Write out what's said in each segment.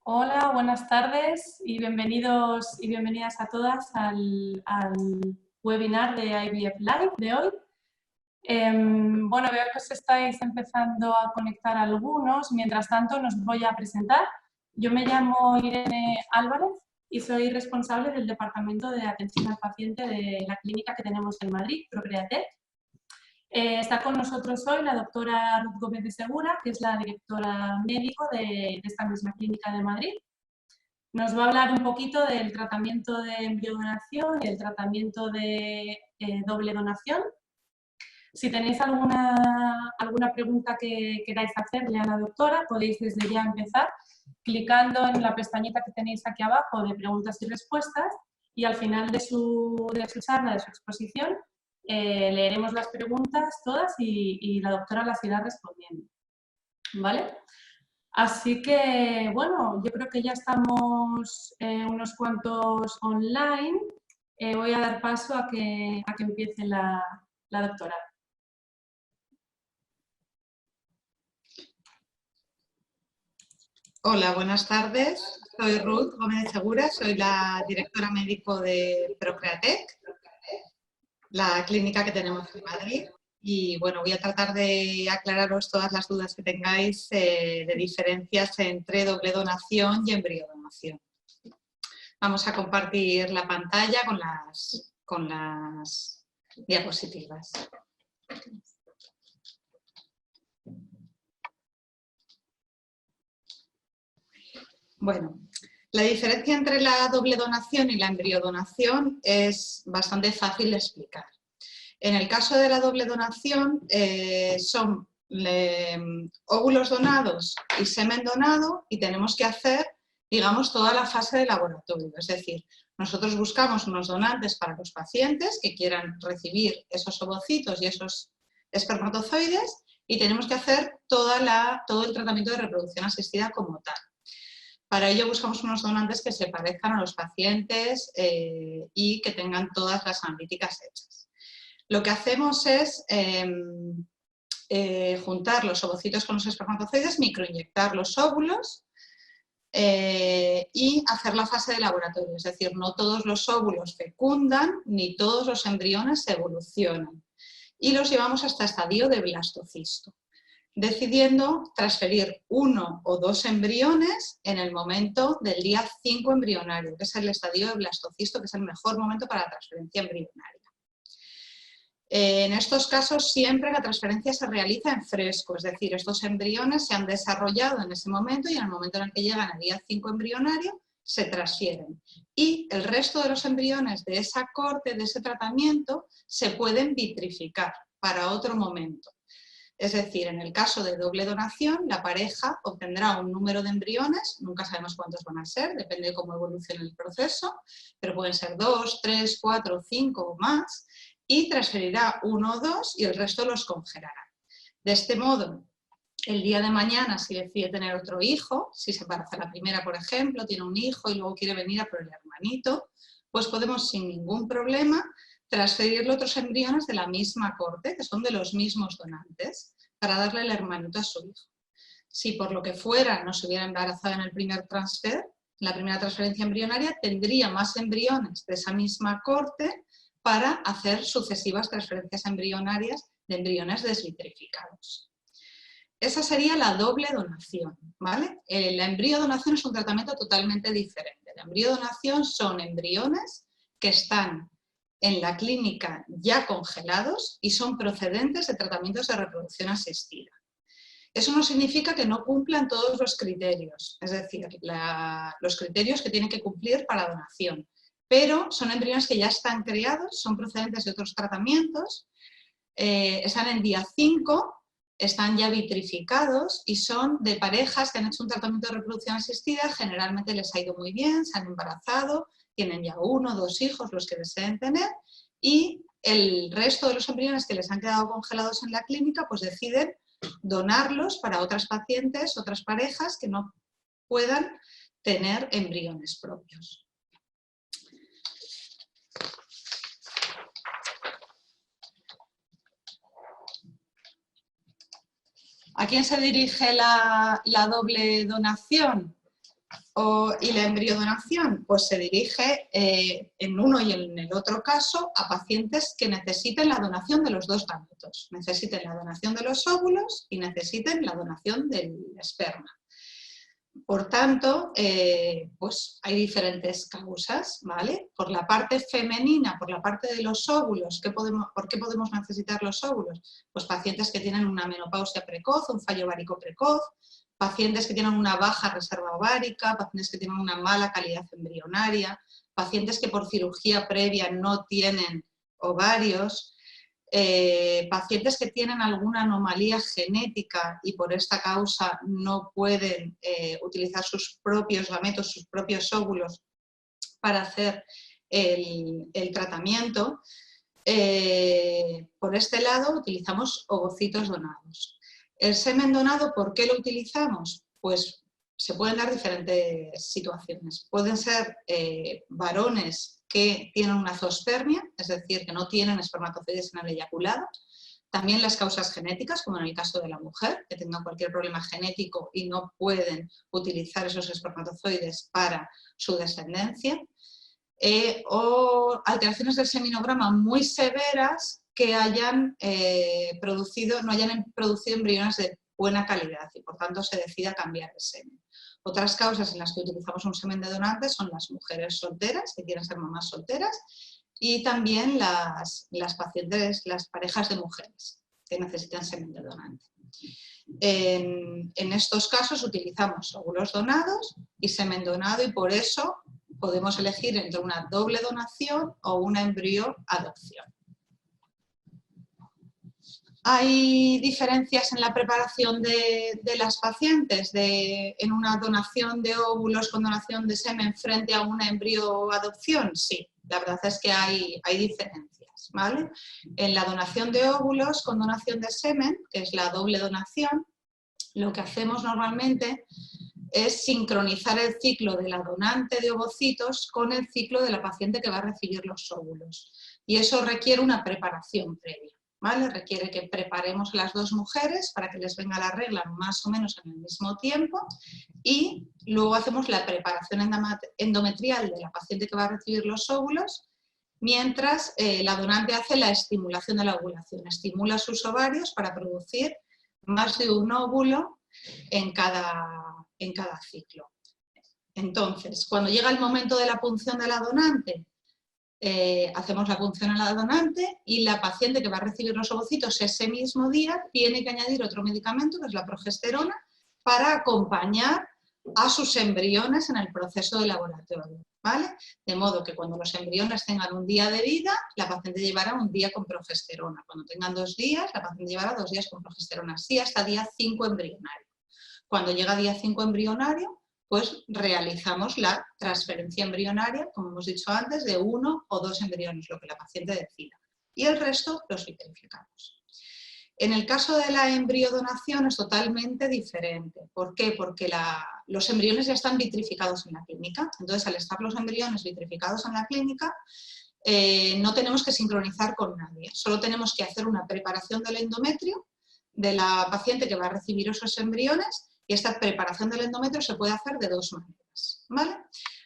Hola, buenas tardes y bienvenidos y bienvenidas a todas al webinar de IVF Live de hoy. Bueno, veo que os estáis empezando a conectar algunos. Mientras tanto, nos voy a presentar. Yo me llamo Irene Álvarez y soy responsable del Departamento de Atención al Paciente de la clínica que tenemos en Madrid, Procreatec. Está con nosotros hoy la doctora Ruth Gómez de Segura, que es la directora médico de esta misma clínica de Madrid. Nos va a hablar un poquito del tratamiento de embriodonación y el tratamiento de doble donación. Si tenéis alguna pregunta que queráis hacerle a la doctora, podéis desde ya empezar clicando en la pestañita que tenéis aquí abajo de preguntas y respuestas, y al final de su charla, de su exposición, leeremos las preguntas todas y la doctora las irá respondiendo. ¿Vale? Así que, bueno, yo creo que ya estamos unos cuantos online. Voy a dar paso a que empiece la doctora. Hola, buenas tardes. Soy Ruth Gómez de Segura, soy la directora médico de Procreatec, la clínica que tenemos en Madrid. Y bueno, voy a tratar de aclararos todas las dudas que tengáis de diferencias entre doble donación y embriodonación. Vamos a compartir la pantalla con las diapositivas. Bueno, la diferencia entre la doble donación y la embriodonación es bastante fácil de explicar. En el caso de la doble donación son óvulos donados y semen donado, y tenemos que hacer, digamos, toda la fase de laboratorio. Es decir, nosotros buscamos unos donantes para los pacientes que quieran recibir esos ovocitos y esos espermatozoides, y tenemos que hacer todo el tratamiento de reproducción asistida como tal. Para ello buscamos unos donantes que se parezcan a los pacientes y que tengan todas las analíticas hechas. Lo que hacemos es juntar los ovocitos con los espermatozoides, microinyectar los óvulos y hacer la fase de laboratorio. Es decir, no todos los óvulos fecundan ni todos los embriones evolucionan. Y los llevamos hasta estadio de blastocisto, decidiendo transferir 1 o 2 embriones en el momento del día 5 embrionario, que es el estadio de blastocisto, que es el mejor momento para la transferencia embrionaria. En estos casos siempre la transferencia se realiza en fresco, es decir, estos embriones se han desarrollado en ese momento y en el momento en el que llegan al día 5 embrionario se transfieren. Y el resto de los embriones de esa corte, de ese tratamiento, se pueden vitrificar para otro momento. Es decir, en el caso de doble donación, la pareja obtendrá un número de embriones, nunca sabemos cuántos van a ser, depende de cómo evolucione el proceso, pero pueden ser 2, 3, 4, 5 o más, y transferirá 1 o 2 y el resto los congelará. De este modo, el día de mañana, si decide tener otro hijo, si se embaraza la primera, por ejemplo, tiene un hijo y luego quiere venir a por el hermanito, pues podemos sin ningún problema transferirle otros embriones de la misma corte, que son de los mismos donantes, para darle el hermanito a su hijo. Si por lo que fuera no se hubiera embarazado en el primer transfer, en la primera transferencia embrionaria, tendría más embriones de esa misma corte para hacer sucesivas transferencias embrionarias de embriones desvitrificados. Esa sería la doble donación, ¿vale? La embriodonación es un tratamiento totalmente diferente. La embriodonación son embriones que están en la clínica ya congelados y son procedentes de tratamientos de reproducción asistida. Eso no significa que no cumplan todos los criterios, es decir, los criterios que tienen que cumplir para donación, pero son embriones que ya están creados, son procedentes de otros tratamientos, están en día 5, están ya vitrificados y son de parejas que han hecho un tratamiento de reproducción asistida, generalmente les ha ido muy bien, se han embarazado, tienen ya 1 o 2 hijos los que deseen tener, y el resto de los embriones que les han quedado congelados en la clínica, pues deciden donarlos para otras pacientes, otras parejas que no puedan tener embriones propios. ¿A quién se dirige la doble donación? y la embriodonación, pues se dirige en uno y en el otro caso a pacientes que necesiten la donación de los dos gametos, necesiten la donación de los óvulos y necesiten la donación del esperma. Por tanto, pues hay diferentes causas, ¿vale? Por la parte femenina, por la parte de los óvulos, ¿por qué podemos necesitar los óvulos? Pues pacientes que tienen una menopausia precoz, un fallo ovárico precoz, pacientes que tienen una baja reserva ovárica, pacientes que tienen una mala calidad embrionaria, pacientes que por cirugía previa no tienen ovarios, pacientes que tienen alguna anomalía genética y por esta causa no pueden utilizar sus propios gametos, sus propios óvulos para hacer el tratamiento. Por este lado utilizamos ovocitos donados. El semen donado, ¿por qué lo utilizamos? Pues se pueden dar diferentes situaciones. Pueden ser varones que tienen una zoospermia, es decir, que no tienen espermatozoides en el eyaculado. También las causas genéticas, como en el caso de la mujer, que tenga cualquier problema genético y no pueden utilizar esos espermatozoides para su descendencia. O alteraciones del seminograma muy severas que no hayan producido embriones de buena calidad y por tanto se decida cambiar el semen. Otras causas en las que utilizamos un semen de donante son las mujeres solteras, que quieren ser mamás solteras, y también las pacientes, las parejas de mujeres que necesitan semen de donante. En estos casos utilizamos óvulos donados y semen donado y por eso podemos elegir entre una doble donación o una embrión adopción. Hay diferencias en la preparación de las pacientes en una donación de óvulos con donación de semen frente a una embrión adopción. Sí, la verdad es que hay diferencias, ¿vale? En la donación de óvulos con donación de semen, que es la doble donación, lo que hacemos normalmente es sincronizar el ciclo de la donante de ovocitos con el ciclo de la paciente que va a recibir los óvulos. Y eso requiere una preparación previa, ¿vale? Requiere que preparemos a las dos mujeres para que les venga la regla más o menos en el mismo tiempo y luego hacemos la preparación endometrial de la paciente que va a recibir los óvulos mientras la donante hace la estimulación de la ovulación, estimula sus ovarios para producir más de un óvulo en cada ciclo. Entonces, cuando llega el momento de la punción de la donante, hacemos la punción a la donante y la paciente que va a recibir los ovocitos ese mismo día tiene que añadir otro medicamento, que es la progesterona, para acompañar a sus embriones en el proceso de laboratorio, ¿vale? De modo que cuando los embriones tengan un día de vida, la paciente llevará un día con progesterona. Cuando tengan 2 días, la paciente llevará 2 días con progesterona, así hasta día 5 embrionario. Cuando llega día 5 embrionario, pues realizamos la transferencia embrionaria, como hemos dicho antes, de 1 o 2 embriones, lo que la paciente decida. Y el resto los vitrificamos. En el caso de la embriodonación es totalmente diferente. ¿Por qué? Porque los embriones ya están vitrificados en la clínica. Entonces, al estar los embriones vitrificados en la clínica, no tenemos que sincronizar con nadie. Solo tenemos que hacer una preparación del endometrio de la paciente que va a recibir esos embriones y esta preparación del endometrio se puede hacer de 2 maneras, ¿vale?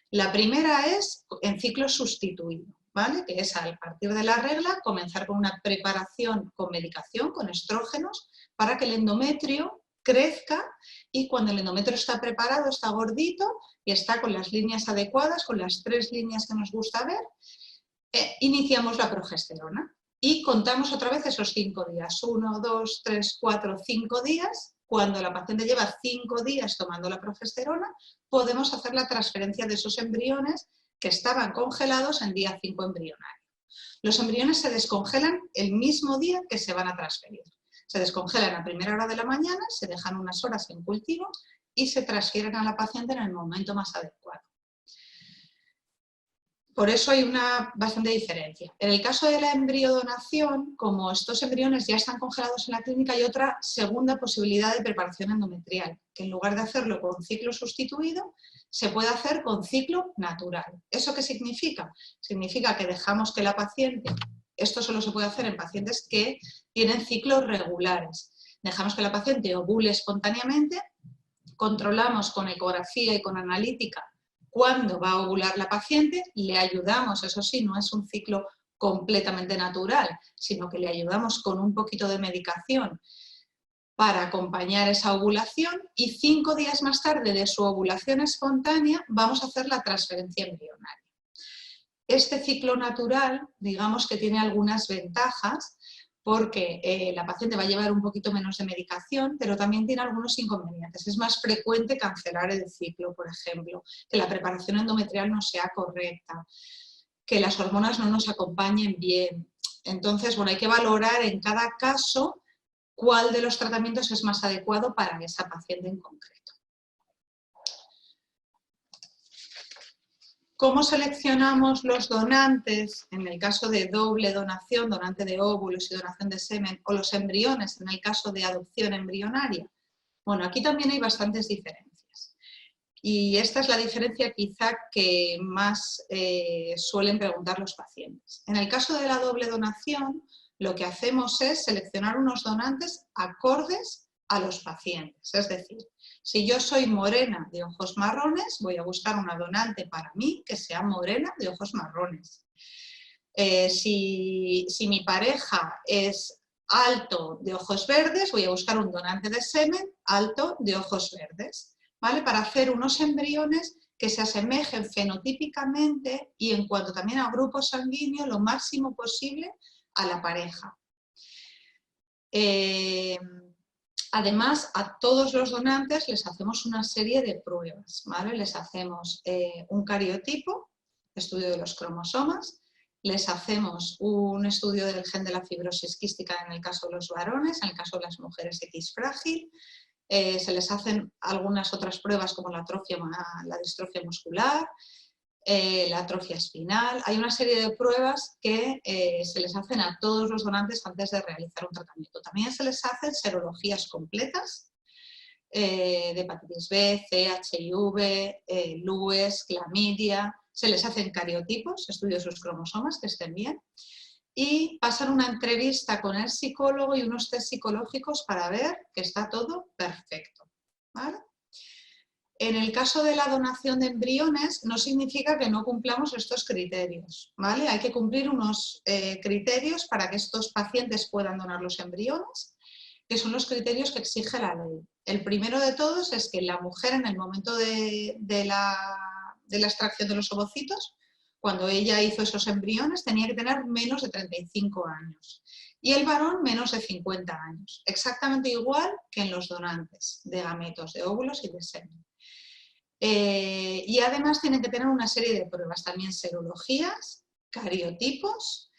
La primera es en ciclo sustituido, ¿vale? Que es a partir de la regla comenzar con una preparación con medicación, con estrógenos, para que el endometrio crezca y cuando el endometrio está preparado, está gordito y está con las líneas adecuadas, con las 3 líneas que nos gusta ver, iniciamos la progesterona y contamos otra vez esos 5 días, 1, 2, 3, 4, 5 días. Cuando la paciente lleva 5 días tomando la progesterona, podemos hacer la transferencia de esos embriones que estaban congelados en día 5 embrionario. Los embriones se descongelan el mismo día que se van a transferir. Se descongelan a primera hora de la mañana, se dejan unas horas en cultivo y se transfieren a la paciente en el momento más adecuado. Por eso hay una bastante diferencia. En el caso de la embriodonación, como estos embriones ya están congelados en la clínica, hay otra segunda posibilidad de preparación endometrial, que en lugar de hacerlo con ciclo sustituido, se puede hacer con ciclo natural. ¿Eso qué significa? Significa que dejamos que la paciente, esto solo se puede hacer en pacientes que tienen ciclos regulares, dejamos que la paciente ovule espontáneamente controlamos con ecografía y con analítica cuándo va a ovular la paciente, le ayudamos, eso sí, no es un ciclo completamente natural, sino que le ayudamos con un poquito de medicación para acompañar esa ovulación y 5 días más tarde de su ovulación espontánea vamos a hacer la transferencia embrionaria. Este ciclo natural, digamos que tiene algunas ventajas porque la paciente va a llevar un poquito menos de medicación, pero también tiene algunos inconvenientes. Es más frecuente cancelar el ciclo, por ejemplo, que la preparación endometrial no sea correcta, que las hormonas no nos acompañen bien. Entonces, bueno, hay que valorar en cada caso cuál de los tratamientos es más adecuado para esa paciente en concreto. ¿Cómo seleccionamos los donantes en el caso de doble donación, donante de óvulos y donación de semen, o los embriones en el caso de adopción embrionaria? Bueno, aquí también hay bastantes diferencias. Y esta es la diferencia quizá que más suelen preguntar los pacientes. En el caso de la doble donación, lo que hacemos es seleccionar unos donantes acordes a los pacientes. Es decir, si yo soy morena de ojos marrones, voy a buscar una donante para mí que sea morena de ojos marrones. Si mi pareja es alto de ojos verdes, voy a buscar un donante de semen alto de ojos verdes, ¿vale? Para hacer unos embriones que se asemejen fenotípicamente y en cuanto también a grupo sanguíneo lo máximo posible a la pareja. Además, a todos los donantes les hacemos una serie de pruebas, ¿vale? Les hacemos un cariotipo, estudio de los cromosomas, les hacemos un estudio del gen de la fibrosis quística en el caso de los varones, en el caso de las mujeres X frágil, se les hacen algunas otras pruebas como la distrofia muscular, la atrofia espinal. Hay una serie de pruebas que se les hacen a todos los donantes antes de realizar un tratamiento. También se les hacen serologías completas de hepatitis B, C, HIV, LUES, clamidia. Se les hacen cariotipos, estudios de sus cromosomas que estén bien. Y pasan una entrevista con el psicólogo y unos test psicológicos para ver que está todo perfecto, ¿vale? En el caso de la donación de embriones no significa que no cumplamos estos criterios, ¿vale? Hay que cumplir unos criterios para que estos pacientes puedan donar los embriones, que son los criterios que exige la ley. El primero de todos es que la mujer en el momento de la extracción de los ovocitos, cuando ella hizo esos embriones, tenía que tener menos de 35 años y el varón menos de 50 años, exactamente igual que en los donantes de gametos, de óvulos y de semen. Y además tienen que tener una serie de pruebas, también serologías, cariotipos,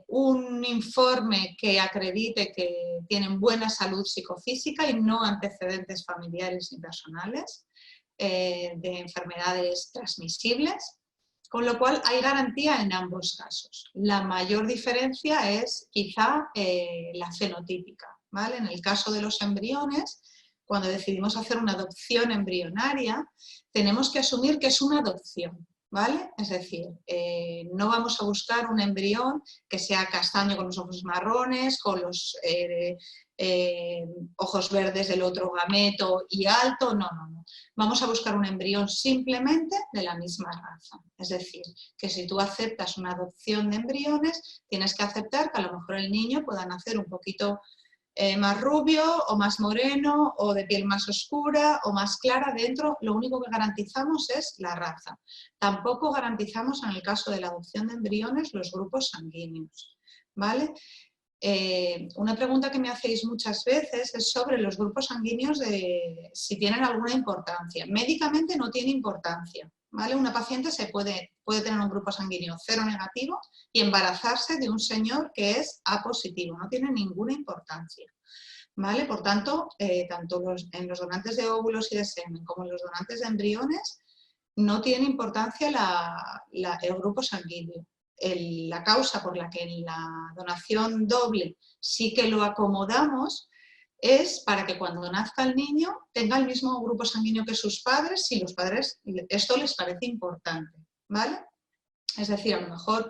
un informe que acredite que tienen buena salud psicofísica y no antecedentes familiares ni personales de enfermedades transmisibles, con lo cual hay garantía en ambos casos. La mayor diferencia es quizá la fenotípica, ¿vale? En el caso de los embriones, cuando decidimos hacer una adopción embrionaria, tenemos que asumir que es una adopción, ¿vale? Es decir, no vamos a buscar un embrión que sea castaño con los ojos marrones, con los ojos verdes del otro gameto y alto, no. Vamos a buscar un embrión simplemente de la misma raza. Es decir, que si tú aceptas una adopción de embriones, tienes que aceptar que a lo mejor el niño pueda nacer un poquito más rubio o más moreno o de piel más oscura o más clara dentro. Lo único que garantizamos es la raza. Tampoco garantizamos en el caso de la adopción de embriones los grupos sanguíneos, ¿vale? Una pregunta que me hacéis muchas veces es sobre los grupos sanguíneos, de si tienen alguna importancia. Médicamente no tiene importancia, ¿vale? Una paciente puede tener un grupo sanguíneo 0 negativo y embarazarse de un señor que es A positivo, no tiene ninguna importancia, ¿vale? Por tanto, tanto en los donantes de óvulos y de semen como en los donantes de embriones no tiene importancia el grupo sanguíneo. La causa por la que en la donación doble sí que lo acomodamos es para que cuando nazca el niño tenga el mismo grupo sanguíneo que sus padres, si los padres esto les parece importante, ¿vale? Es decir, a lo mejor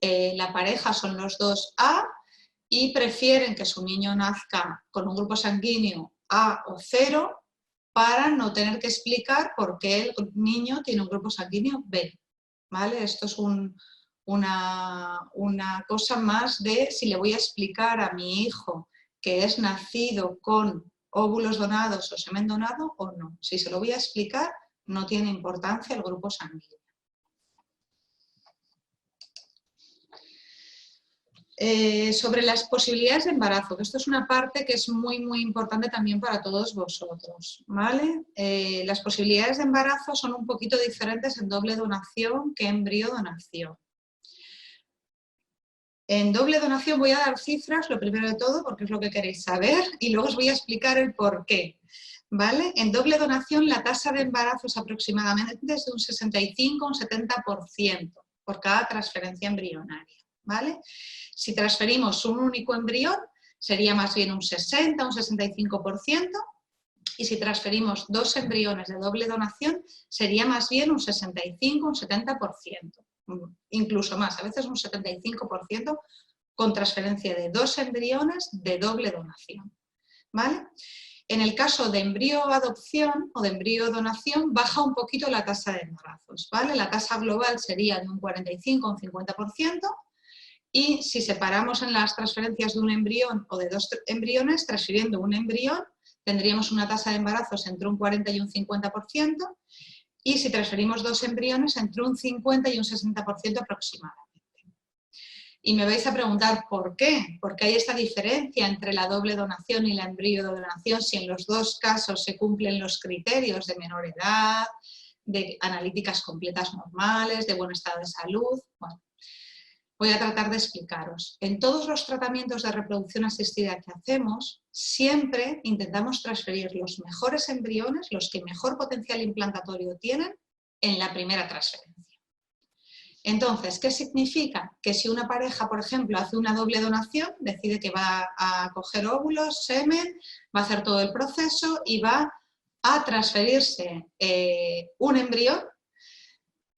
la pareja son los dos A y prefieren que su niño nazca con un grupo sanguíneo A o 0, para no tener que explicar por qué el niño tiene un grupo sanguíneo B, ¿vale? Esto es una cosa más de si le voy a explicar a mi hijo que es nacido con óvulos donados o semen donado o no. Si se lo voy a explicar, no tiene importancia el grupo sanguíneo. Sobre las posibilidades de embarazo, que esto es una parte que es muy importante también para todos vosotros, ¿vale? Las posibilidades de embarazo son un poquito diferentes en doble donación que en embriodonación. En doble donación voy a dar cifras, lo primero de todo, porque es lo que queréis saber, y luego os voy a explicar el por qué, ¿vale? En doble donación la tasa de embarazo es aproximadamente de un 65 a un 70% por cada transferencia embrionaria, ¿vale? Si transferimos un único embrión, sería más bien un 60, un 65%, y si transferimos 2 embriones de doble donación, sería más bien un 65, un 70%, incluso más, a veces un 75% con transferencia de 2 embriones de doble donación, ¿vale? En el caso de embrión-adopción o de embrión-donación, baja un poquito la tasa de embarazos, ¿vale? La tasa global sería de un 45 a un 50%, y si separamos en las transferencias de un embrión o de 2 embriones, transfiriendo un embrión, tendríamos una tasa de embarazos entre un 40 y un 50%, y si transferimos 2 embriones, entre un 50 y un 60% aproximadamente. Y me vais a preguntar ¿por qué? ¿Por qué hay esta diferencia entre la doble donación y la embriodonación si en los dos casos se cumplen los criterios de menor edad, de analíticas completas normales, de buen estado de salud? Bueno, voy a tratar de explicaros. En todos los tratamientos de reproducción asistida que hacemos, siempre intentamos transferir los mejores embriones, los que mejor potencial implantatorio tienen, en la primera transferencia. Entonces, ¿qué significa? Que si una pareja, por ejemplo, hace una doble donación, decide que va a coger óvulos, semen, va a hacer todo el proceso y va a transferirse un embrión,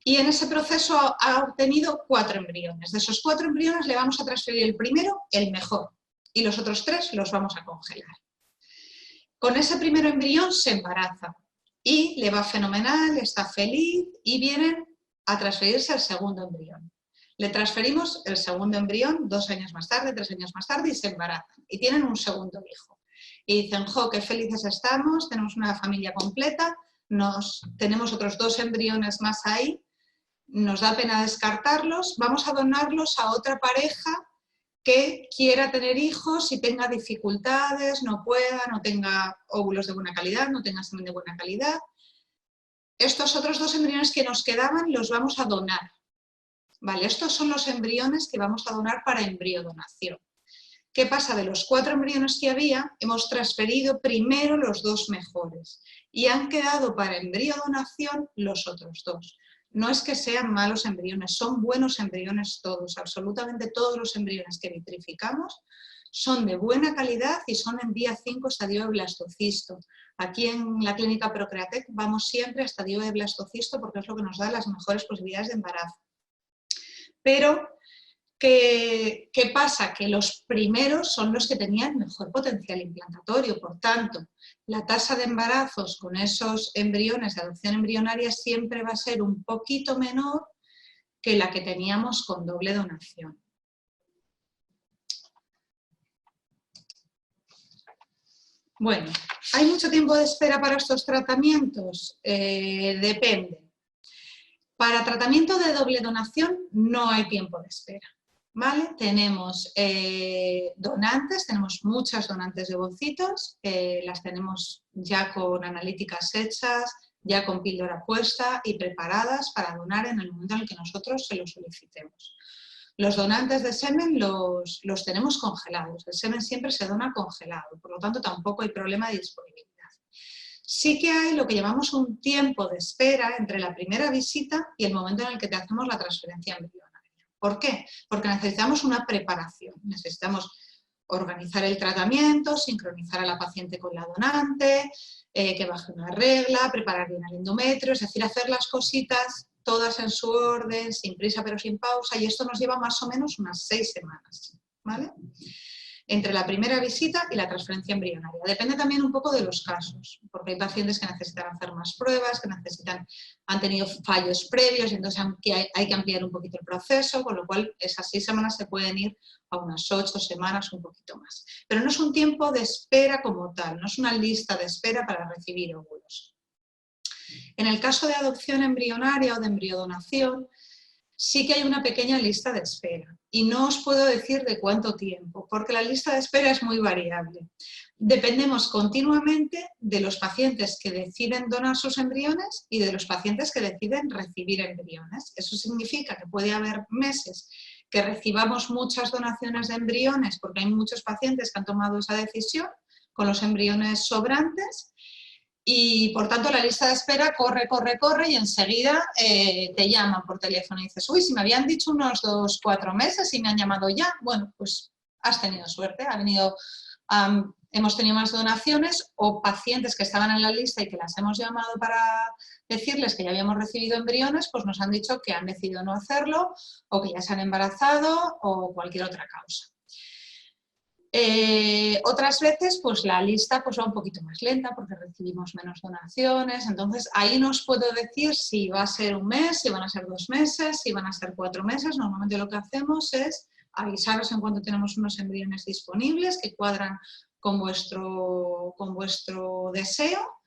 y en ese proceso ha obtenido 4 embriones. De esos 4 embriones le vamos a transferir el primero, el mejor, y los otros 3 los vamos a congelar. Con ese primer embrión se embaraza y le va fenomenal, está feliz, y vienen a transferirse el segundo embrión. Le transferimos el segundo embrión 2 años más tarde, 3 años más tarde, y se embarazan y tienen un segundo hijo. Y dicen, jo, qué felices estamos, tenemos una familia completa, tenemos otros 2 embriones más ahí, nos da pena descartarlos, vamos a donarlos a otra pareja que quiera tener hijos y tenga dificultades, no pueda, no tenga óvulos de buena calidad, no tenga semen de buena calidad. Estos otros 2 embriones que nos quedaban los vamos a donar. Vale, estos son los embriones que vamos a donar para embriodonación. ¿Qué pasa? De los 4 embriones que había, hemos transferido primero los 2 mejores y han quedado para embriodonación los otros 2. No es que sean malos embriones, son buenos embriones todos, absolutamente todos los embriones que vitrificamos son de buena calidad y son en día 5 estadio de blastocisto. Aquí en la clínica Procreatec vamos siempre a estadio de blastocisto porque es lo que nos da las mejores posibilidades de embarazo. Pero, ¿qué pasa? Que los primeros son los que tenían mejor potencial implantatorio, por tanto, la tasa de embarazos con esos embriones de adopción embrionaria siempre va a ser un poquito menor que la que teníamos con doble donación. Bueno, ¿hay mucho tiempo de espera para estos tratamientos? Depende. Para tratamiento de doble donación no hay tiempo de espera, ¿vale? Tenemos donantes, tenemos muchas donantes de ovocitos, las tenemos ya con analíticas hechas, ya con píldora puesta y preparadas para donar en el momento en el que nosotros se los solicitemos. Los donantes de semen los tenemos congelados, el semen siempre se dona congelado, por lo tanto tampoco hay problema de disponibilidad. Sí que hay lo que llamamos un tiempo de espera entre la primera visita y el momento en el que te hacemos la transferencia embrionaria. ¿Por qué? Porque necesitamos una preparación, necesitamos organizar el tratamiento, sincronizar a la paciente con la donante, que baje una regla, preparar bien el endometrio, es decir, hacer las cositas todas en su orden, sin prisa pero sin pausa, y esto nos lleva más o menos unas 6 semanas, ¿vale? entre la primera visita y la transferencia embrionaria. Depende también un poco de los casos, porque hay pacientes que necesitan hacer más pruebas, que han tenido fallos previos, y entonces hay que ampliar un poquito el proceso, con lo cual esas 6 semanas se pueden ir a unas 8 semanas, un poquito más. Pero no es un tiempo de espera como tal, no es una lista de espera para recibir óvulos. En el caso de adopción embrionaria o de embriodonación, sí que hay una pequeña lista de espera y no os puedo decir de cuánto tiempo, porque la lista de espera es muy variable. Dependemos continuamente de los pacientes que deciden donar sus embriones y de los pacientes que deciden recibir embriones. Eso significa que puede haber meses que recibamos muchas donaciones de embriones porque hay muchos pacientes que han tomado esa decisión con los embriones sobrantes. Y por tanto la lista de espera corre y enseguida te llaman por teléfono y dices, uy, si me habían dicho unos 2 o 4 meses y me han llamado ya, bueno, pues has tenido suerte, hemos tenido más donaciones o pacientes que estaban en la lista y que las hemos llamado para decirles que ya habíamos recibido embriones, pues nos han dicho que han decidido no hacerlo o que ya se han embarazado o cualquier otra causa. Otras veces pues la lista pues va un poquito más lenta porque recibimos menos donaciones, entonces ahí no os puedo decir si va a ser un mes, si van a ser 2 meses, si van a ser 4 meses. Normalmente lo que hacemos es avisaros en cuanto tenemos unos embriones disponibles que cuadran con vuestro deseo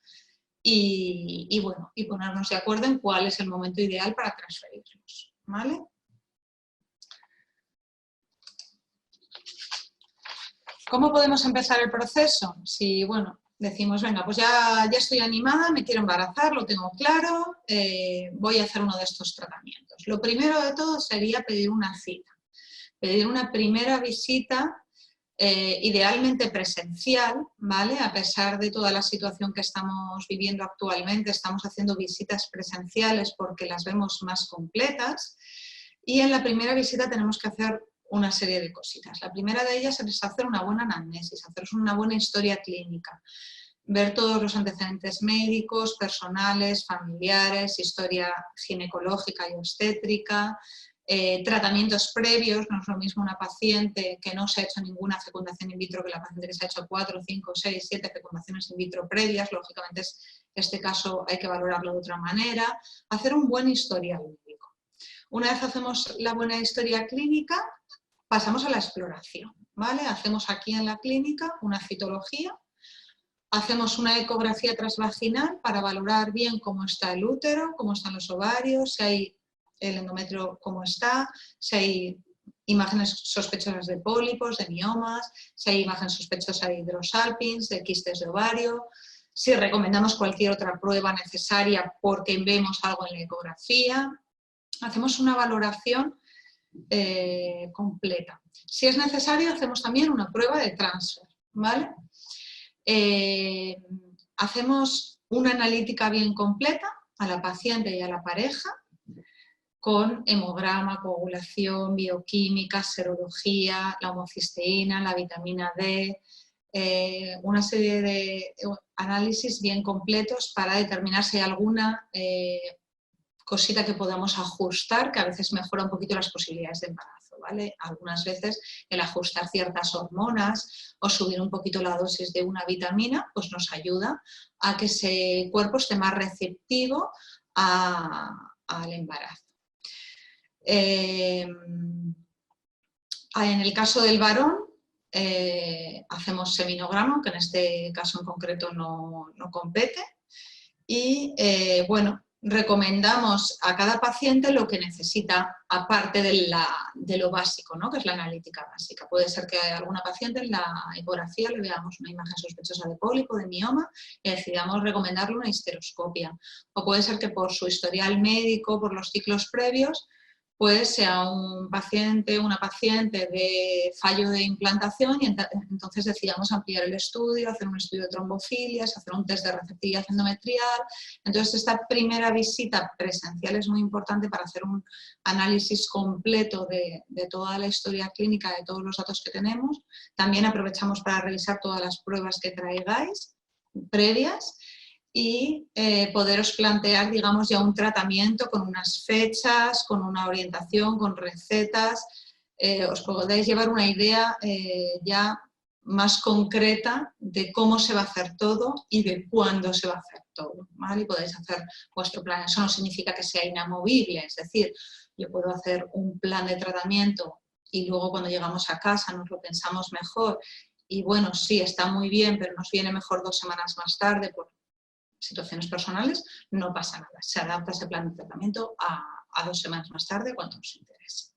y bueno, y ponernos de acuerdo en cuál es el momento ideal para transferirlos, ¿vale? ¿Cómo podemos empezar el proceso? Si, bueno, decimos, venga, pues ya estoy animada, me quiero embarazar, lo tengo claro, voy a hacer uno de estos tratamientos. Lo primero de todo sería pedir una cita, pedir una primera visita, idealmente presencial, ¿vale? A pesar de toda la situación que estamos viviendo actualmente, estamos haciendo visitas presenciales porque las vemos más completas y en la primera visita tenemos que hacer una serie de cositas. La primera de ellas es hacer una buena anamnesis, hacer una buena historia clínica, ver todos los antecedentes médicos, personales, familiares, historia ginecológica y obstétrica, tratamientos previos. No es lo mismo una paciente que no se ha hecho ninguna fecundación in vitro que la paciente que se ha hecho 4, 5, 6, 7 fecundaciones in vitro previas. Lógicamente, este caso hay que valorarlo de otra manera. Hacer un buen historial médico. Una vez hacemos la buena historia clínica, pasamos a la exploración, ¿vale? Hacemos aquí en la clínica una citología, hacemos una ecografía transvaginal para valorar bien cómo está el útero, cómo están los ovarios, si hay el endometrio cómo está, si hay imágenes sospechosas de pólipos, de miomas, si hay imágenes sospechosas de hidrosalpins, de quistes de ovario, si recomendamos cualquier otra prueba necesaria porque vemos algo en la ecografía. Hacemos una valoración completa. Si es necesario, hacemos también una prueba de transfer, ¿vale? Hacemos una analítica bien completa a la paciente y a la pareja, con hemograma, coagulación, bioquímica, serología, la homocisteína, la vitamina D, una serie de análisis bien completos para determinar si hay alguna cosita que podamos ajustar, que a veces mejora un poquito las posibilidades de embarazo, ¿vale? Algunas veces el ajustar ciertas hormonas o subir un poquito la dosis de una vitamina, pues nos ayuda a que ese cuerpo esté más receptivo al embarazo. En el caso del varón, hacemos seminograma, que en este caso en concreto no compete, y bueno, recomendamos a cada paciente lo que necesita, aparte de lo básico, ¿no? Que es la analítica básica. Puede ser que a alguna paciente en la ecografía le veamos una imagen sospechosa de pólipo, de mioma, y decidamos recomendarle una histeroscopia. O puede ser que por su historial médico, por los ciclos previos, pues sea un paciente, una paciente de fallo de implantación y entonces decidamos ampliar el estudio, hacer un estudio de trombofilias, hacer un test de receptividad endometrial. Entonces esta primera visita presencial es muy importante para hacer un análisis completo de toda la historia clínica, de todos los datos que tenemos. También aprovechamos para revisar todas las pruebas que traigáis previas y poderos plantear, digamos, ya un tratamiento con unas fechas, con una orientación, con recetas. Os podéis llevar una idea ya más concreta de cómo se va a hacer todo y de cuándo se va a hacer todo, ¿vale? Y podéis hacer vuestro plan. Eso no significa que sea inamovible, es decir, yo puedo hacer un plan de tratamiento y luego cuando llegamos a casa nos lo pensamos mejor y bueno, sí, está muy bien, pero nos viene mejor 2 semanas más tarde por situaciones personales, no pasa nada. Se adapta ese plan de tratamiento a 2 semanas más tarde cuando nos interese.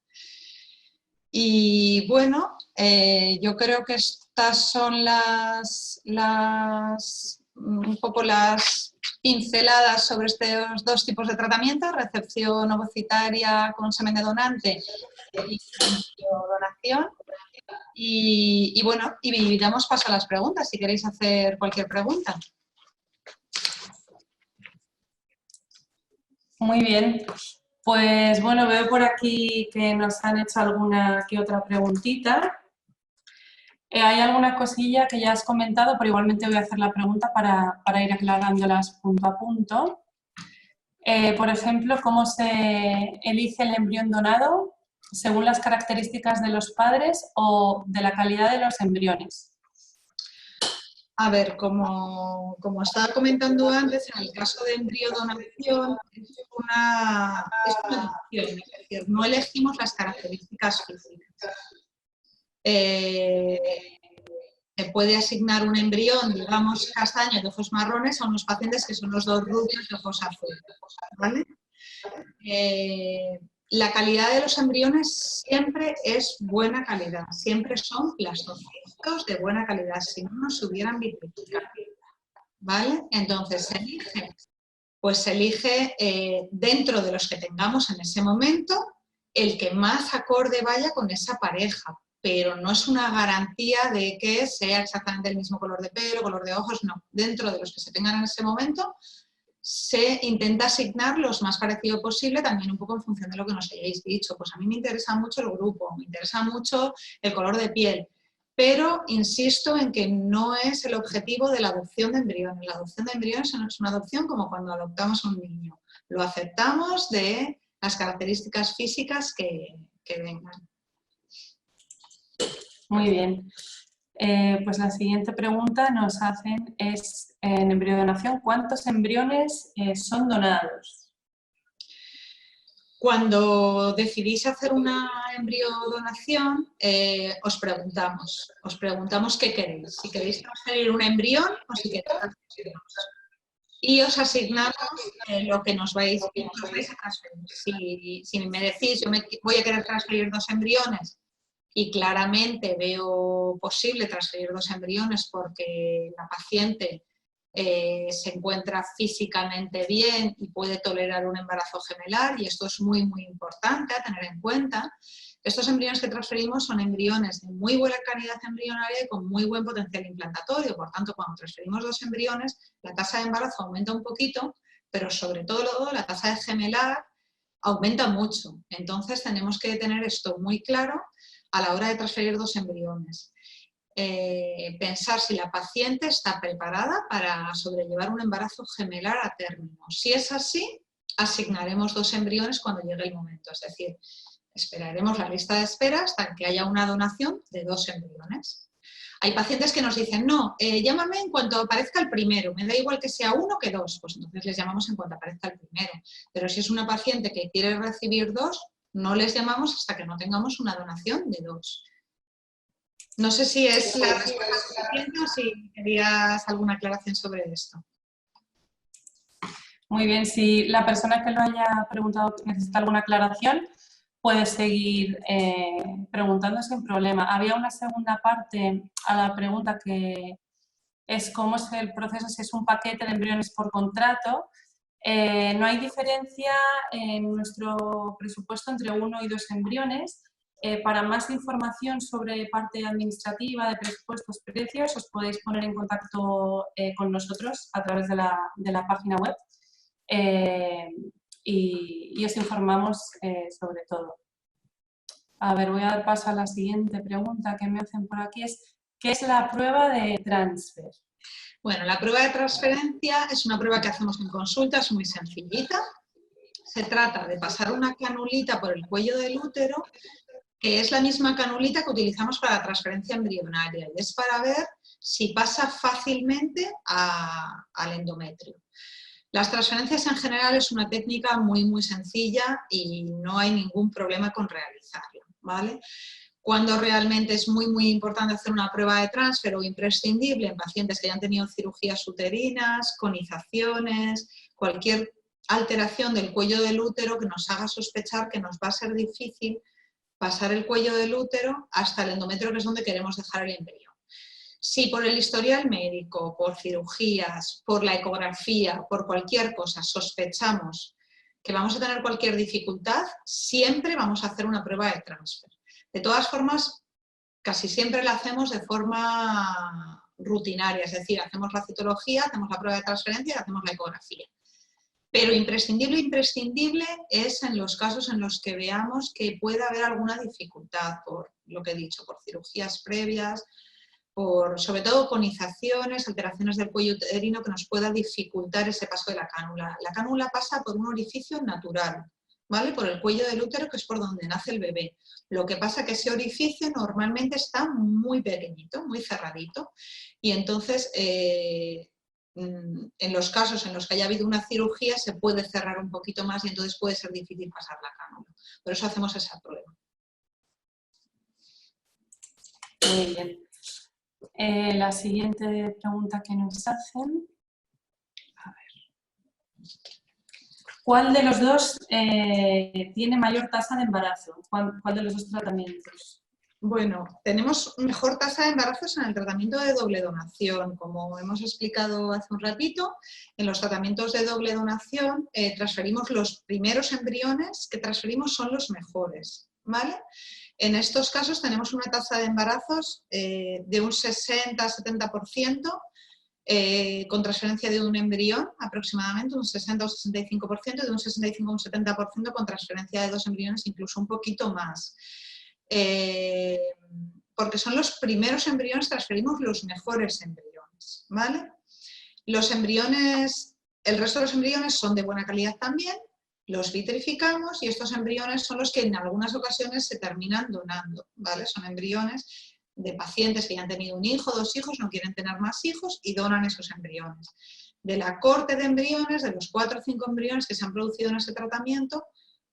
Y bueno, yo creo que estas son un poco las pinceladas sobre estos 2 tipos de tratamiento, recepción ovocitaria con semen de donante y donación. Y bueno, y damos paso a las preguntas, si queréis hacer cualquier pregunta. Muy bien. Pues bueno, veo por aquí que nos han hecho alguna que otra preguntita. Hay alguna cosilla que ya has comentado, pero igualmente voy a hacer la pregunta para ir aclarándolas punto a punto. Por ejemplo, ¿cómo se elige el embrión donado? ¿Según las características de los padres o de la calidad de los embriones? A ver, como estaba comentando antes, en el caso de embriodonación es una elección, es decir, no elegimos las características físicas. Se puede asignar un embrión, digamos, castaño de ojos marrones a unos pacientes que son los 2 rubios de ojos azules, ¿vale? La calidad de los embriones siempre es buena calidad, siempre son blastocitos de buena calidad, si no nos hubieran vitrificado, ¿vale? Entonces se elige, pues se elige dentro de los que tengamos en ese momento el que más acorde vaya con esa pareja, pero no es una garantía de que sea exactamente el mismo color de pelo, color de ojos, no. Dentro de los que se tengan en ese momento se intenta asignar los más parecido posible, también un poco en función de lo que nos hayáis dicho. Pues a mí me interesa mucho el grupo, me interesa mucho el color de piel, pero insisto en que no es el objetivo de la adopción de embriones. La adopción de embriones no es una adopción como cuando adoptamos a un niño. Lo aceptamos de las características físicas que vengan. Muy bien. Pues la siguiente pregunta nos hacen es, en embriodonación, ¿cuántos embriones son donados? Cuando decidís hacer una embriodonación, os preguntamos qué queréis. Si queréis transferir un embrión o si queréis transferir dos. Y os asignamos lo que nos vais a transferir. Si me decís, yo voy a querer transferir 2 embriones y claramente veo posible transferir 2 embriones porque la paciente se encuentra físicamente bien y puede tolerar un embarazo gemelar, y esto es muy, muy importante a tener en cuenta. Estos embriones que transferimos son embriones de muy buena calidad embrionaria y con muy buen potencial implantatorio. Por tanto, cuando transferimos 2 embriones, la tasa de embarazo aumenta un poquito, pero sobre todo la tasa de gemelar aumenta mucho. Entonces, tenemos que tener esto muy claro a la hora de transferir 2 embriones. Pensar si la paciente está preparada para sobrellevar un embarazo gemelar a término. Si es así, asignaremos 2 embriones cuando llegue el momento. Es decir, esperaremos la lista de espera hasta que haya una donación de 2 embriones. Hay pacientes que nos dicen, no, llámame en cuanto aparezca el primero, me da igual que sea 1 que 2, pues entonces les llamamos en cuanto aparezca el primero. Pero si es una paciente que quiere recibir 2, no les llamamos hasta que no tengamos una donación de 2. No sé si es la respuesta suficiente o si querías alguna aclaración sobre esto. Muy bien, si la persona que lo haya preguntado necesita alguna aclaración, puede seguir preguntando sin problema. Había una segunda parte a la pregunta que es cómo es el proceso, si es un paquete de embriones por contrato. No hay diferencia en nuestro presupuesto entre 1 y 2 embriones. Para más información sobre parte administrativa, de presupuestos, precios, os podéis poner en contacto con nosotros a través de la página web y os informamos sobre todo. A ver, voy a dar paso a la siguiente pregunta que me hacen por aquí. ¿Qué es la prueba de transfer? Bueno, la prueba de transferencia es una prueba que hacemos en consulta, es muy sencillita. Se trata de pasar una canulita por el cuello del útero que es la misma canulita que utilizamos para la transferencia embrionaria, y es para ver si pasa fácilmente al endometrio. Las transferencias en general es una técnica muy sencilla y no hay ningún problema con realizarla, ¿vale? Cuando realmente es muy importante hacer una prueba de transfer o imprescindible en pacientes que hayan tenido cirugías uterinas, conizaciones, cualquier alteración del cuello del útero que nos haga sospechar que nos va a ser difícil pasar el cuello del útero hasta el endometrio, que es donde queremos dejar el embrión. Si por el historial médico, por cirugías, por la ecografía, por cualquier cosa sospechamos que vamos a tener cualquier dificultad, siempre vamos a hacer una prueba de transfer. De todas formas, casi siempre la hacemos de forma rutinaria, es decir, hacemos la citología, hacemos la prueba de transferencia y hacemos la ecografía. Pero imprescindible es en los casos en los que veamos que puede haber alguna dificultad, por lo que he dicho, por cirugías previas, por sobre todo conizaciones, alteraciones del cuello uterino que nos pueda dificultar ese paso de la cánula. La cánula pasa por un orificio natural, ¿vale? Por el cuello del útero, que es por donde nace el bebé. Lo que pasa es que ese orificio normalmente está muy pequeñito, muy cerradito, y entonces en los casos en los que haya habido una cirugía se puede cerrar un poquito más y entonces puede ser difícil pasar la cánula. Por eso hacemos esa prueba. Muy bien. La siguiente pregunta que nos hacen. A ver. ¿Cuál de los dos tiene mayor tasa de embarazo? ¿Cuál de los dos tratamientos? Bueno, tenemos mejor tasa de embarazos en el tratamiento de doble donación. Como hemos explicado hace un ratito, en los tratamientos de doble donación transferimos los primeros embriones que transferimos son los mejores, ¿vale? En estos casos tenemos una tasa de embarazos de un 60-70%, con transferencia de un embrión, aproximadamente un 60 o 65%, de un 65 o un 70% con transferencia de 2 embriones, incluso un poquito más. Porque son los primeros embriones, transferimos los mejores embriones, ¿vale? Los embriones, el resto de los embriones son de buena calidad también, los vitrificamos y estos embriones son los que en algunas ocasiones se terminan donando, ¿vale? Son embriones de pacientes que ya han tenido un hijo, 2 hijos, no quieren tener más hijos y donan esos embriones. De la corte de embriones, de los 4 o 5 embriones que se han producido en ese tratamiento,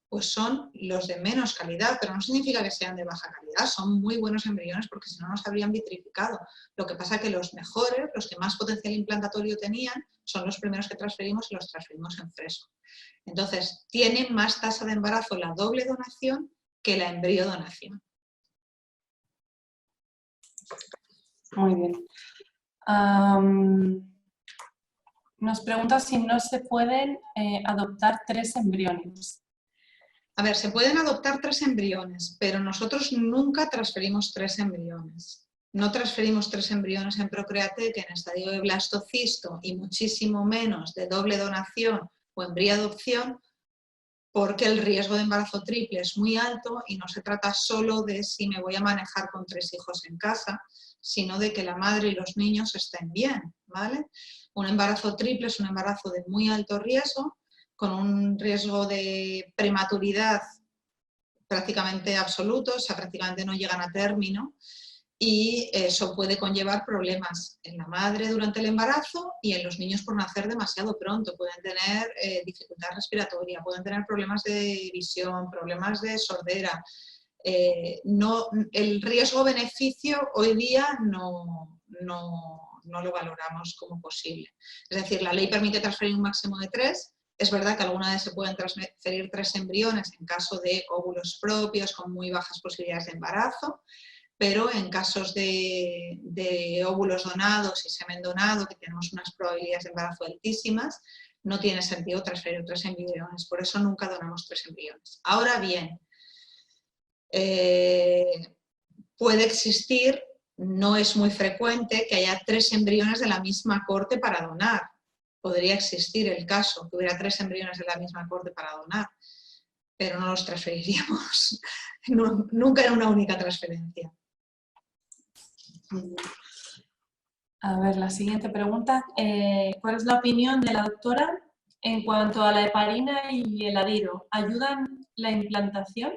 pues son los de menos calidad, pero no significa que sean de baja calidad, son muy buenos embriones porque si no nos habrían vitrificado. Lo que pasa es que los mejores, los que más potencial implantatorio tenían, son los primeros que transferimos y los transferimos en fresco. Entonces, tiene más tasa de embarazo la doble donación que la embriodonación. Muy bien. Nos pregunta si no se pueden adoptar 3 embriones. A ver, se pueden adoptar 3 embriones, pero nosotros nunca transferimos 3 embriones. No transferimos 3 embriones en Procreate que en estadio de blastocisto y muchísimo menos de doble donación o embriadopción, porque el riesgo de embarazo triple es muy alto y no se trata solo de si me voy a manejar con 3 hijos en casa, sino de que la madre y los niños estén bien, ¿vale? Un embarazo triple es un embarazo de muy alto riesgo, con un riesgo de prematuridad prácticamente absoluto, o sea, prácticamente no llegan a término, y eso puede conllevar problemas en la madre durante el embarazo y en los niños por nacer demasiado pronto. Pueden tener dificultad respiratoria, pueden tener problemas de visión, problemas de sordera. El riesgo-beneficio hoy día no lo valoramos como posible. Es decir, la ley permite transferir un máximo de 3. Es verdad que alguna vez se pueden transferir 3 embriones en caso de óvulos propios con muy bajas posibilidades de embarazo, pero en casos de óvulos donados y semen donado, que tenemos unas probabilidades de embarazo altísimas, no tiene sentido transferir 3 embriones, por eso nunca donamos 3 embriones. Ahora bien, puede existir, no es muy frecuente, que haya 3 embriones de la misma corte para donar. Podría existir el caso que hubiera 3 embriones de la misma corte para donar, pero no los transferiríamos nunca en una única transferencia. A ver, la siguiente pregunta. ¿Cuál es la opinión de la doctora en cuanto a la heparina y el adiro? ¿Ayudan la implantación?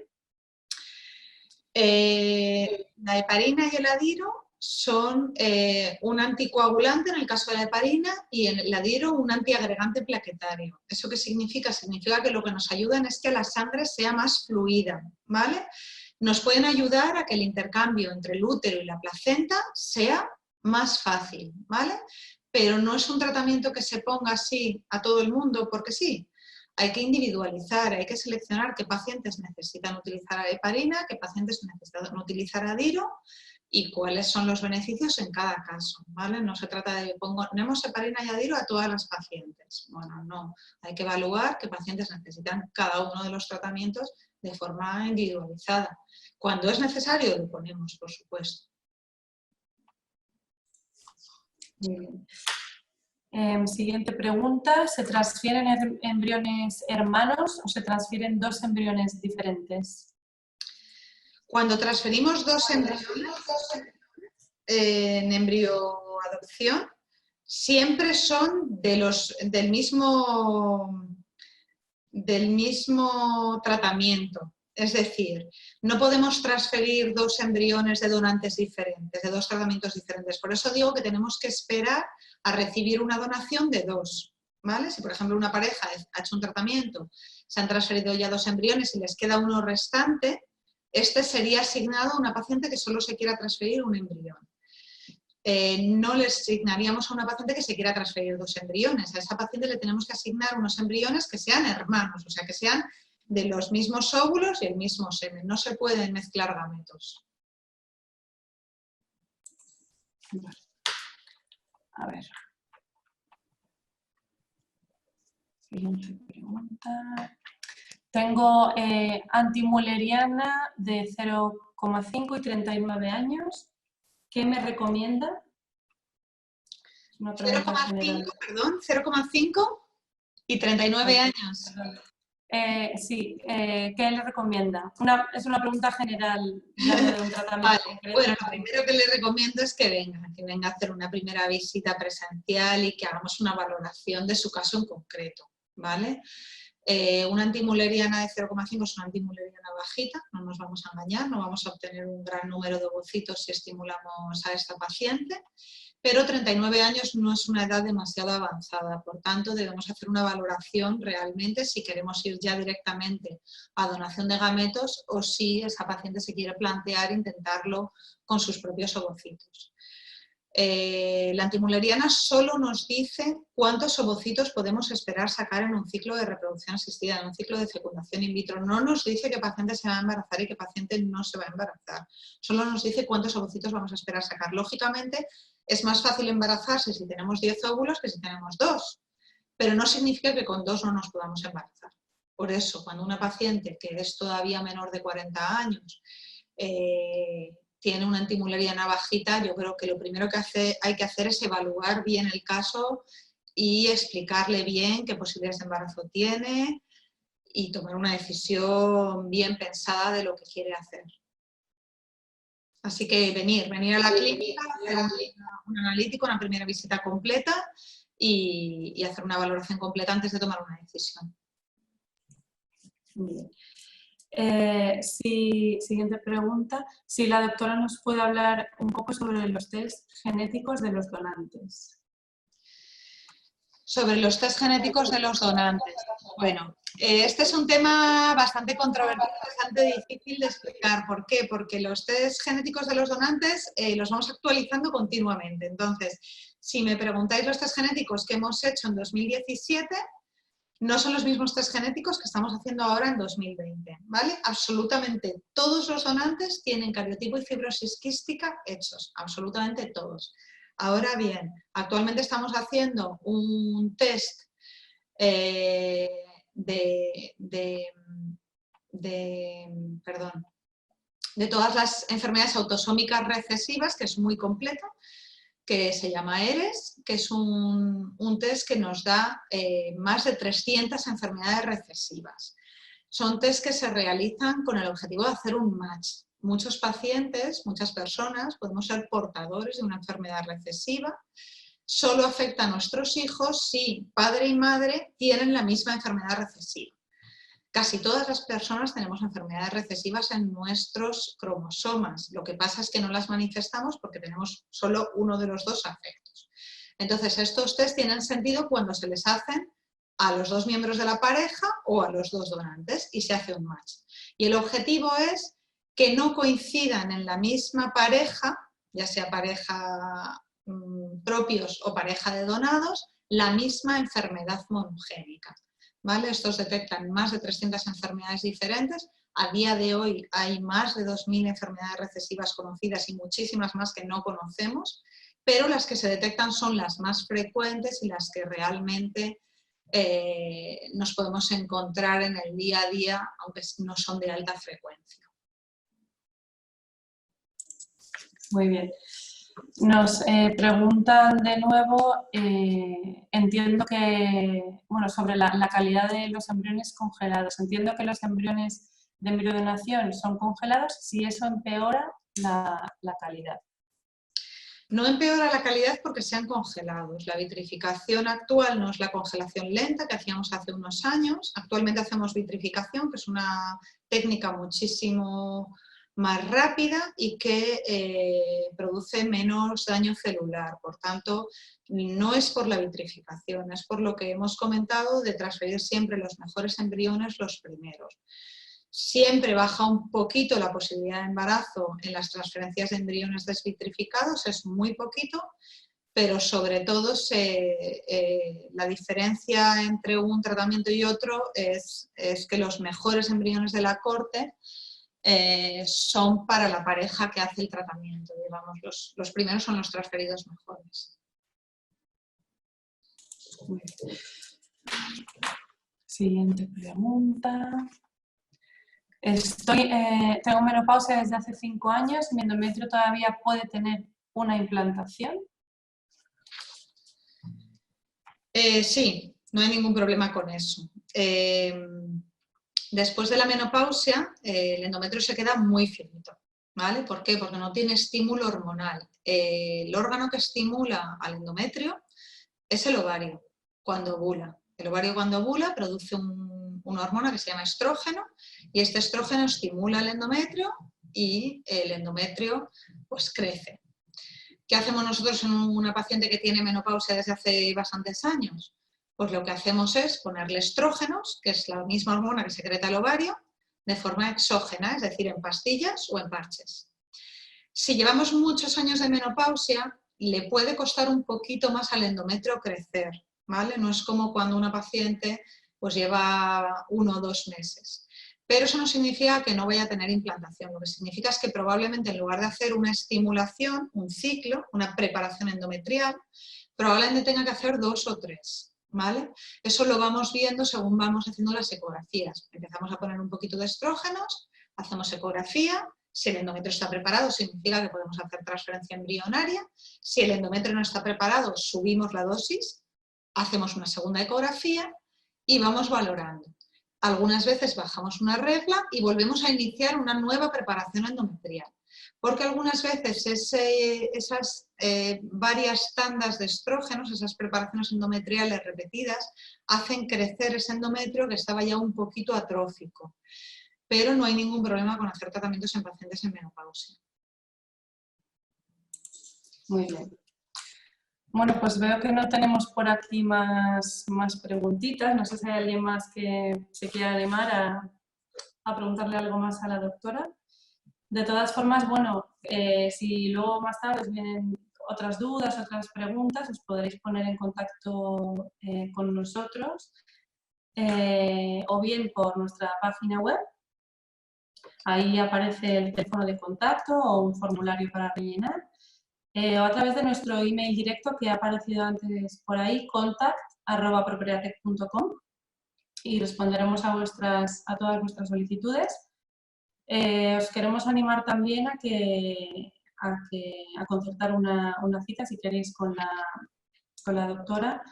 La heparina y el adiro son un anticoagulante en el caso de la heparina y en el adiro un antiagregante plaquetario. ¿Eso qué significa? Significa que lo que nos ayudan es que la sangre sea más fluida, ¿vale? Nos pueden ayudar a que el intercambio entre el útero y la placenta sea más fácil, ¿vale? Pero no es un tratamiento que se ponga así a todo el mundo porque sí. Hay que individualizar, hay que seleccionar qué pacientes necesitan utilizar heparina, qué pacientes necesitan utilizar adiro y cuáles son los beneficios en cada caso, ¿vale? No se trata de ponemos heparina y adiro a todas las pacientes. Bueno, no. Hay que evaluar qué pacientes necesitan cada uno de los tratamientos de forma individualizada. Cuando es necesario, lo ponemos, por supuesto. Muy bien. Siguiente pregunta. ¿Se transfieren embriones hermanos o se transfieren dos embriones diferentes? Cuando transferimos dos embriones en embrioadopción, siempre son del mismo tratamiento. Es decir, no podemos transferir dos embriones de donantes diferentes, de dos tratamientos diferentes. Por eso digo que tenemos que esperar a recibir una donación de dos, ¿vale? Si, por ejemplo, una pareja ha hecho un tratamiento, se han transferido ya dos embriones y les queda uno restante, este sería asignado a una paciente que solo se quiera transferir un embrión. No le asignaríamos a una paciente que se quiera transferir dos embriones. A esa paciente le tenemos que asignar unos embriones que sean hermanos, o sea, que sean de los mismos óvulos y el mismo semen. No se pueden mezclar gametos. A ver. Siguiente pregunta. Tengo antimulleriana de 0,5 y 39 años. ¿Qué me recomienda? 0,5, perdón, 0,5 y 39 años. Sí, ¿qué le recomienda? Es una pregunta general, ya no de un tratamiento concreto. Bueno, lo primero que le recomiendo es que venga a hacer una primera visita presencial y que hagamos una valoración de su caso en concreto, ¿vale? Una antimulleriana de 0,5 es una antimulleriana bajita, no nos vamos a engañar, no vamos a obtener un gran número de ovocitos si estimulamos a esta paciente, pero 39 años no es una edad demasiado avanzada, por tanto debemos hacer una valoración realmente si queremos ir ya directamente a donación de gametos o si esa paciente se quiere plantear intentarlo con sus propios ovocitos. La antimulleriana solo nos dice cuántos ovocitos podemos esperar sacar en un ciclo de reproducción asistida, en un ciclo de fecundación in vitro. No nos dice qué paciente se va a embarazar y qué paciente no se va a embarazar. Solo nos dice cuántos ovocitos vamos a esperar sacar. Lógicamente, es más fácil embarazarse si tenemos 10 óvulos que si tenemos 2. Pero no significa que con 2 no nos podamos embarazar. Por eso, cuando una paciente que es todavía menor de 40 años tiene una antimulleriana bajita, yo creo que lo primero que hay que hacer es evaluar bien el caso y explicarle bien qué posibilidades de embarazo tiene y tomar una decisión bien pensada de lo que quiere hacer. Así que venir a la clínica, hacer un analítico, una primera visita completa y hacer una valoración completa antes de tomar una decisión. Muy bien. Siguiente pregunta. Si la doctora nos puede hablar un poco sobre los test genéticos de los donantes. Sobre los test genéticos de los donantes. Bueno, este es un tema bastante controvertido, bastante difícil de explicar. ¿Por qué? Porque los test genéticos de los donantes los vamos actualizando continuamente. Entonces, si me preguntáis los test genéticos que hemos hecho en 2017, no son los mismos test genéticos que estamos haciendo ahora en 2020, ¿vale? Absolutamente todos los donantes tienen cariotipo y fibrosis quística hechos, absolutamente todos. Ahora bien, actualmente estamos haciendo un test de todas las enfermedades autosómicas recesivas, que es muy completo, que se llama ERES, que es un test que nos da más de 300 enfermedades recesivas. Son test que se realizan con el objetivo de hacer un match. Muchos pacientes, muchas personas, podemos ser portadores de una enfermedad recesiva. Solo afecta a nuestros hijos si padre y madre tienen la misma enfermedad recesiva. Casi todas las personas tenemos enfermedades recesivas en nuestros cromosomas. Lo que pasa es que no las manifestamos porque tenemos solo uno de los dos afectos. Entonces, estos test tienen sentido cuando se les hacen a los dos miembros de la pareja o a los dos donantes y se hace un match. Y el objetivo es que no coincidan en la misma pareja, ya sea pareja propios o pareja de donados, la misma enfermedad monogénica. ¿Vale? Estos detectan más de 300 enfermedades diferentes. A día de hoy hay más de 2000 enfermedades recesivas conocidas y muchísimas más que no conocemos, pero las que se detectan son las más frecuentes y las que realmente nos podemos encontrar en el día a día, aunque no son de alta frecuencia. Muy bien. Nos preguntan de nuevo, entiendo que, bueno, sobre la calidad de los embriones congelados. Entiendo que los embriones de embriodonación son congelados, si eso empeora la calidad. No empeora la calidad porque sean congelados. La vitrificación actual no es la congelación lenta que hacíamos hace unos años. Actualmente hacemos vitrificación, que es una técnica muchísimo más rápida y que produce menos daño celular. Por tanto, no es por la vitrificación, es por lo que hemos comentado de transferir siempre los mejores embriones los primeros. Siempre baja un poquito la posibilidad de embarazo en las transferencias de embriones desvitrificados, es muy poquito, pero sobre todo la diferencia entre un tratamiento y otro es que los mejores embriones de la corte son para la pareja que hace el tratamiento, digamos, los primeros son los transferidos mejores. Siguiente pregunta. Tengo menopausia desde hace 5 años, ¿mi endometrio todavía puede tener una implantación? Sí, no hay ningún problema con eso. Después de la menopausia, el endometrio se queda muy finito, ¿vale? ¿Por qué? Porque no tiene estímulo hormonal. El órgano que estimula al endometrio es el ovario, cuando ovula. El ovario cuando ovula produce una hormona que se llama estrógeno y este estrógeno estimula el endometrio y el endometrio pues crece. ¿Qué hacemos nosotros en una paciente que tiene menopausia desde hace bastantes años? Pues lo que hacemos es ponerle estrógenos, que es la misma hormona que secreta el ovario, de forma exógena, es decir, en pastillas o en parches. Si llevamos muchos años de menopausia, le puede costar un poquito más al endometrio crecer, ¿vale? No es como cuando una paciente pues lleva 1 o 2 meses. Pero eso no significa que no vaya a tener implantación, lo que significa es que probablemente en lugar de hacer una estimulación, un ciclo, una preparación endometrial, probablemente tenga que hacer 2 o 3, ¿vale? Eso lo vamos viendo según vamos haciendo las ecografías. Empezamos a poner un poquito de estrógenos, hacemos ecografía. Si el endometrio está preparado, significa que podemos hacer transferencia embrionaria. Si el endometrio no está preparado, subimos la dosis, hacemos una segunda ecografía y vamos valorando. Algunas veces bajamos una regla y volvemos a iniciar una nueva preparación endometrial. Porque algunas veces esas varias tandas de estrógenos, esas preparaciones endometriales repetidas, hacen crecer ese endometrio que estaba ya un poquito atrófico. Pero no hay ningún problema con hacer tratamientos en pacientes en menopausia. Muy bien. Bueno, pues veo que no tenemos por aquí más preguntitas. No sé si hay alguien más que se quiera animar a preguntarle algo más a la doctora. De todas formas, bueno, si luego más tarde os vienen otras dudas, otras preguntas, os podréis poner en contacto con nosotros o bien por nuestra página web. Ahí aparece el teléfono de contacto o un formulario para rellenar. O a través de nuestro email directo que ha aparecido antes por ahí, contact@propriatec.com, y responderemos a todas vuestras solicitudes. Os queremos animar también a concertar una cita, si queréis, con la doctora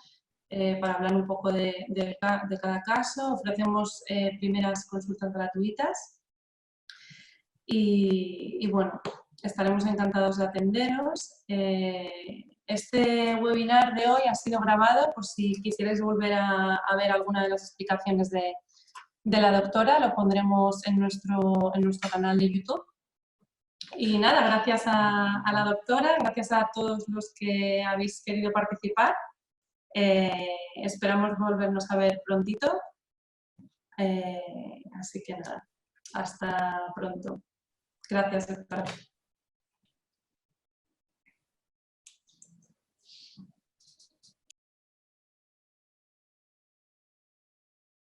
para hablar un poco de cada caso. Ofrecemos primeras consultas gratuitas. Y bueno, estaremos encantados de atenderos. Este webinar de hoy ha sido grabado por si quisierais volver a ver alguna de las explicaciones de de la doctora, lo pondremos en nuestro canal de YouTube. Y nada, gracias a la doctora, gracias a todos los que habéis querido participar. Esperamos volvernos a ver prontito. Así que nada, hasta pronto. Gracias, doctora.